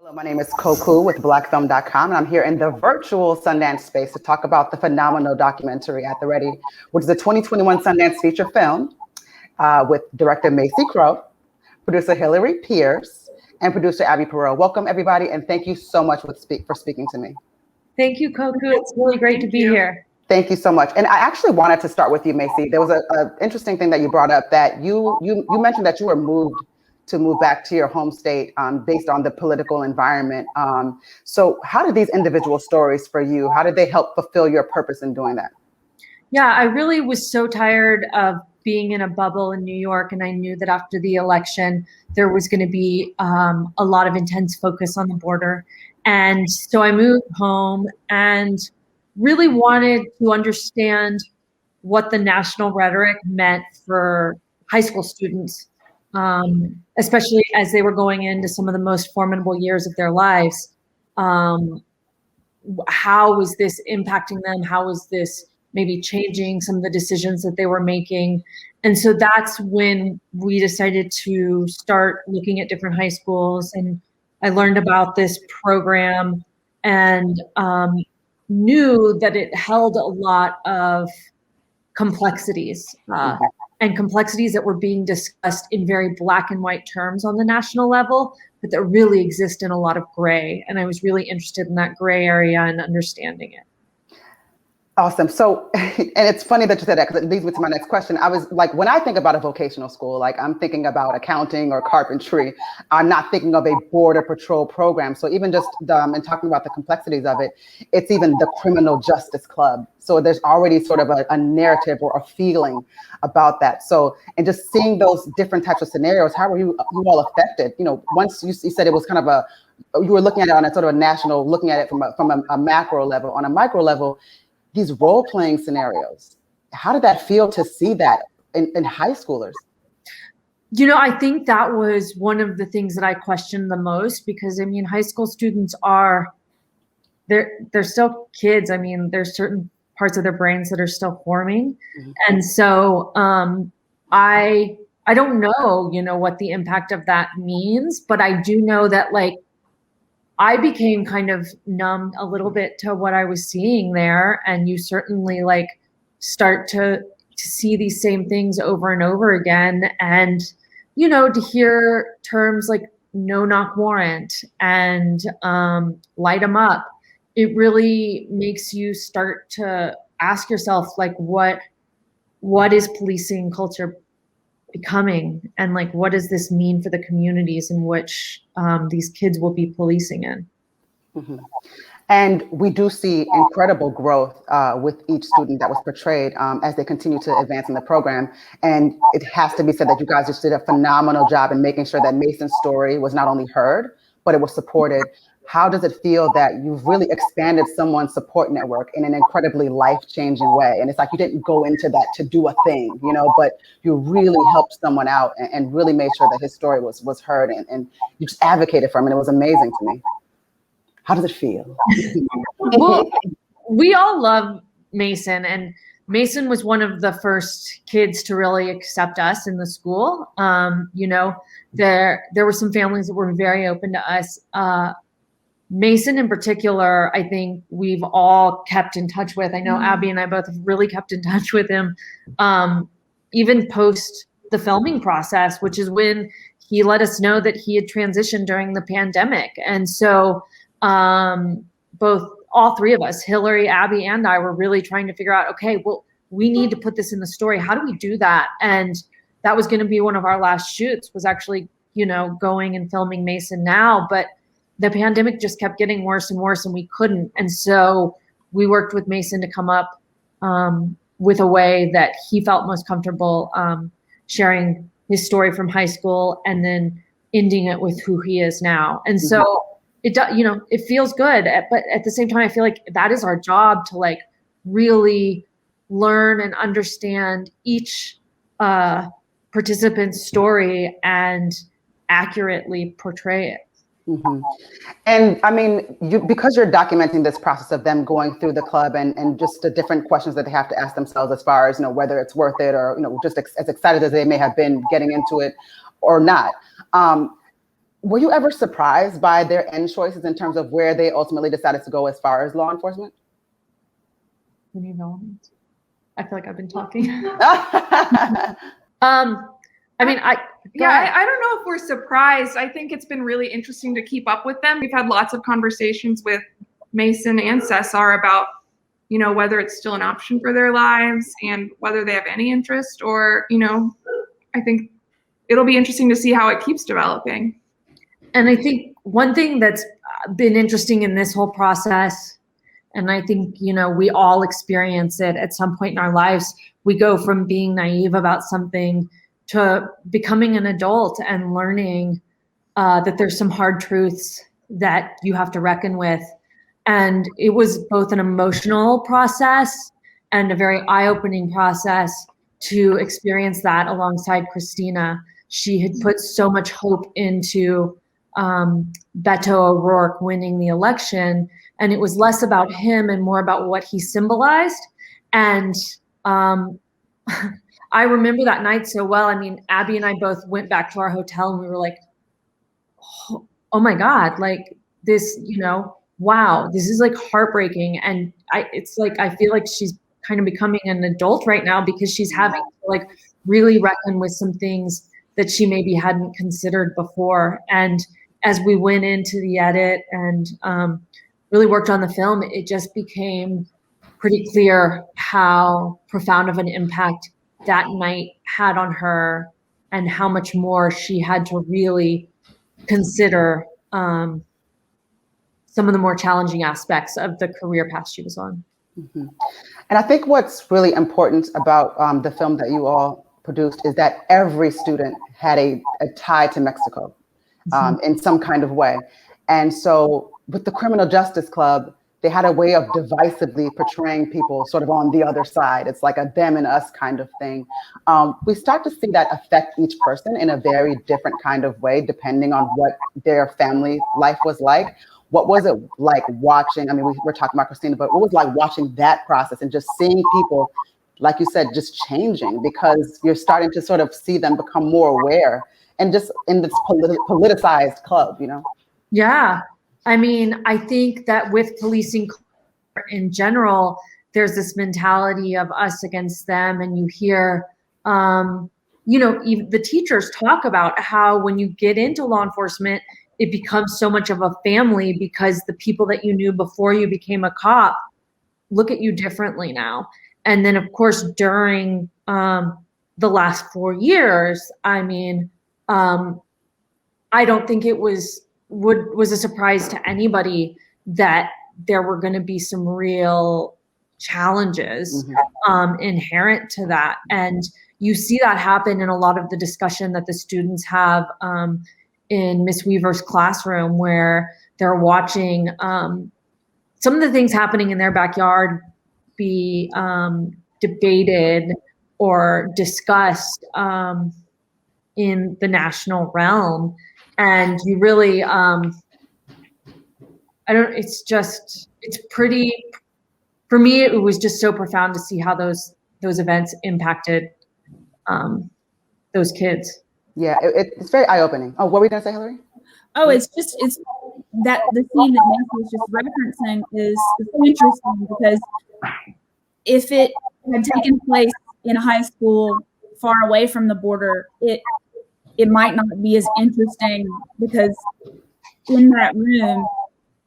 Hello, my name is Koku with blackfilm.com, and I'm here in the virtual Sundance space to talk about the phenomenal documentary At the Ready, which is a 2021 Sundance feature film with director Macy Crow, producer Hillary Pierce, and producer Abby Perot. Welcome, everybody, and thank you so much for speaking to me. Thank you, Koku. It's really great to be here. Thank you so much. And I actually wanted to start with you, Macy. There was an interesting thing that you brought up, that you mentioned that you were moved back to your home state based on the political environment. So how did these individual stories for you, how did they help fulfill your purpose in doing that? Yeah, I really was so tired of being in a bubble in New York. And I knew that after the election, there was going to be a lot of intense focus on the border. And so I moved home and really wanted to understand what the national rhetoric meant for high school students, especially as they were going into some of the most formidable years of their lives. How was this impacting them? How was this maybe changing some of the decisions that they were making? And so that's when we decided to start looking at different high schools. And I learned about this program and knew that it held a lot of complexities. And complexities that were being discussed in very black and white terms on the national level, but that really exist in a lot of gray. And I was really interested in that gray area and understanding it. Awesome. So, and it's funny that you said that, because it leads me to my next question. I was like, when I think about a vocational school, like I'm thinking about accounting or carpentry, I'm not thinking of a border patrol program. So even just in talking about the complexities of it, it's even the criminal justice club. So there's already sort of a narrative or a feeling about that. So, and just seeing those different types of scenarios, how were you all affected? You know, once you said it was kind of you were looking at it on a sort of a national, looking at it from a macro level. On a micro level, these role-playing scenarios, how did that feel to see that in high schoolers? You know, I think that was one of the things that I questioned the most, because I mean, high school students they're still kids. I mean, there's certain parts of their brains that are still forming. Mm-hmm. And so I don't know, what the impact of that means, but I do know that I became kind of numb a little bit to what I was seeing there. And you certainly start to see these same things over and over again. And, to hear terms like no knock warrant and light them up, it really makes you start to ask yourself, what is policing culture becoming, and what does this mean for the communities in which these kids will be policing in? Mm-hmm. And we do see incredible growth with each student that was portrayed as they continue to advance in the program. And it has to be said that you guys just did a phenomenal job in making sure that Mason's story was not only heard, but it was supported. How does it feel that you've really expanded someone's support network in an incredibly life-changing way? And it's like you didn't go into that to do a thing, but you really helped someone out and really made sure that his story was heard, and you just advocated for him, and it was amazing to me. How does it feel? Well, we all love Mason, and Mason was one of the first kids to really accept us in the school. There were some families that were very open to us. Mason in particular, I think we've all kept in touch with. I know Abby and I both have really kept in touch with him, even post the filming process, which is when he let us know that he had transitioned during the pandemic. And so all three of us, Hillary, Abby, and I, were really trying to figure out, okay, well, we need to put this in the story. How do we do that? And that was going to be one of our last shoots, was actually, going and filming Mason now. But the pandemic just kept getting worse and worse, and we couldn't. And so we worked with Mason to come up with a way that he felt most comfortable sharing his story from high school and then ending it with who he is now. And so it feels good. But at the same time, I feel like that is our job, to really learn and understand each participant's story and accurately portray it. Mm-hmm. And I mean, because you're documenting this process of them going through the club and just the different questions that they have to ask themselves as far as, whether it's worth it or, just as excited as they may have been getting into it or not. Were you ever surprised by their end choices in terms of where they ultimately decided to go as far as law enforcement? Any elements? I feel like I've been talking. I mean, I don't know if we're surprised. I think it's been really interesting to keep up with them. We've had lots of conversations with Mason and Cesar about, you know, whether it's still an option for their lives and whether they have any interest, or, you know, I think it'll be interesting to see how it keeps developing. And I think one thing that's been interesting in this whole process, and I think, you know, we all experience it at some point in our lives, we go from being naive about something to becoming an adult and learning that there's some hard truths that you have to reckon with. And it was both an emotional process and a very eye-opening process to experience that alongside Christina. She had put so much hope into Beto O'Rourke winning the election, and it was less about him and more about what he symbolized. And I remember that night so well. I mean, Abby and I both went back to our hotel and we were like, oh my God, like this, you know, wow, this is like heartbreaking. And it's like, I feel like she's kind of becoming an adult right now because she's having to like really reckon with some things that she maybe hadn't considered before. And as we went into the edit and really worked on the film, it just became pretty clear how profound of an impact that night had on her and how much more she had to really consider some of the more challenging aspects of the career path she was on. Mm-hmm. And I think what's really important about the film that you all produced is that every student had a tie to Mexico in some kind of way. And so with the Criminal Justice Club, they had a way of divisively portraying people sort of on the other side. It's like a them and us kind of thing. We start to see that affect each person in a very different kind of way, depending on what their family life was like. What was it like watching? I mean, we're talking about Christina, but what was it like watching that process and just seeing people, like you said, just changing, because you're starting to sort of see them become more aware and just in this politicized club, you know? Yeah. I mean, I think that with policing in general, there's this mentality of us against them. And you hear, you know, even the teachers talk about how when you get into law enforcement, it becomes so much of a family because the people that you knew before you became a cop look at you differently now. And then, of course, during the last 4 years, I mean, I don't think it was a surprise to anybody that there were going to be some real challenges inherent to that. And you see that happen in a lot of the discussion that the students have in Miss Weaver's classroom, where they're watching some of the things happening in their backyard be debated or discussed in the national realm. And you really, it's pretty, for me, it was just so profound to see how those events impacted those kids. Yeah, it's very eye-opening. Oh, what were you gonna say, Hillary? Oh, it's that the scene that Nancy was just referencing is so interesting, because if it had taken place in a high school far away from the border, it might not be as interesting, because in that room,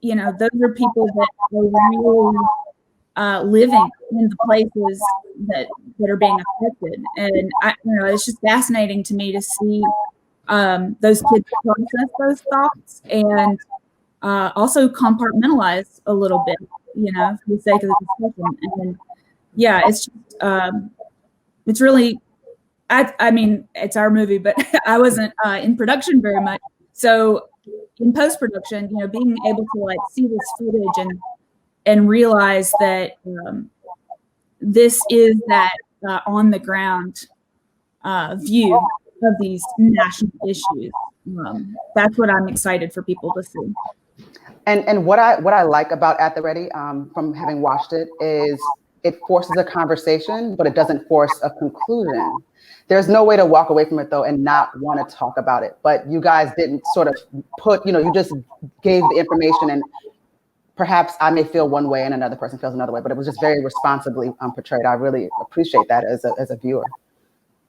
you know, those are people that are really living in the places that are being affected. And it's just fascinating to me to see those kids process those thoughts and also compartmentalize a little bit, you know, for the sake of the discussion. And yeah, it's just, it's really, I mean, it's our movie, but I wasn't in production very much. So in post-production, you know, being able to like see this footage and realize that this is that on the ground view of these national issues. That's what I'm excited for people to see. And what I like about At the Ready, from having watched it, is it forces a conversation, but it doesn't force a conclusion. There's no way to walk away from it though and not want to talk about it. But you guys didn't sort of put, you just gave the information, and perhaps I may feel one way and another person feels another way, but it was just very responsibly portrayed. I really appreciate that as a viewer.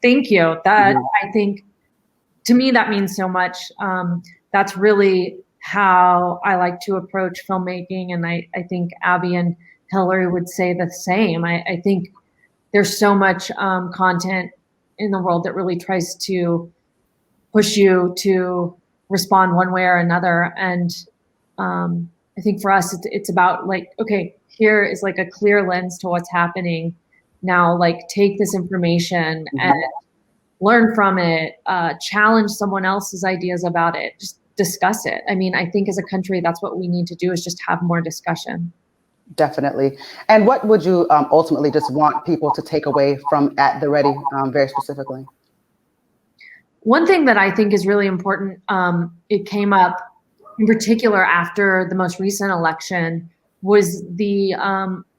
Thank you. That I think, to me, that means so much. That's really how I like to approach filmmaking, and I think Abby and Hillary would say the same. I think there's so much content in the world that really tries to push you to respond one way or another, and I think for us, it's about like, okay, here is like a clear lens to what's happening. Now, like, take this information and learn from it, challenge someone else's ideas about it, just discuss it. I mean, I think as a country, that's what we need to do, is just have more discussion. Definitely. And what would you ultimately just want people to take away from At the Ready, very specifically? One thing that I think is really important, it came up in particular after the most recent election, was the,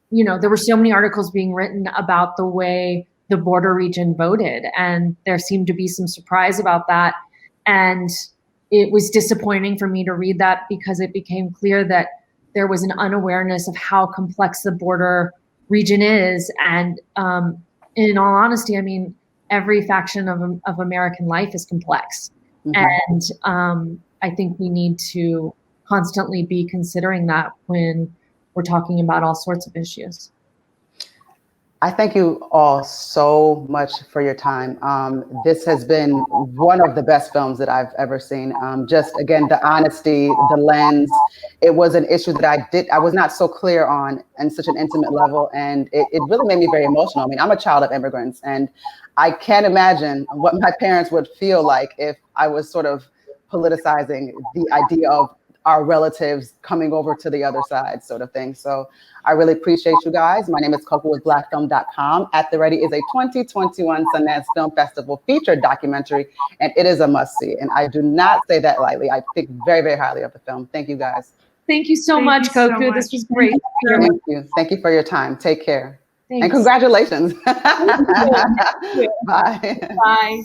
there were so many articles being written about the way the border region voted, and there seemed to be some surprise about that. And it was disappointing for me to read that, because it became clear that there was an unawareness of how complex the border region is. And in all honesty, I mean, every faction of American life is complex. And I think we need to constantly be considering that when we're talking about all sorts of issues. I thank you all so much for your time. This has been one of the best films that I've ever seen. Just again, the honesty, the lens. It was an issue that I was not so clear on such an intimate level, and it really made me very emotional. I mean, I'm a child of immigrants, and I can't imagine what my parents would feel like if I was sort of politicizing the idea of our relatives coming over to the other side, sort of thing. So I really appreciate you guys. My name is Koku with blackfilm.com. At the Ready is a 2021 Sundance Film Festival featured documentary, and it is a must-see. And I do not say that lightly. I think very, very highly of the film. Thank you guys. Thank you so much, Koku. This was great. Thank you. Thank you for your time. Take care. Thanks. And congratulations. Thank you. Bye. Bye.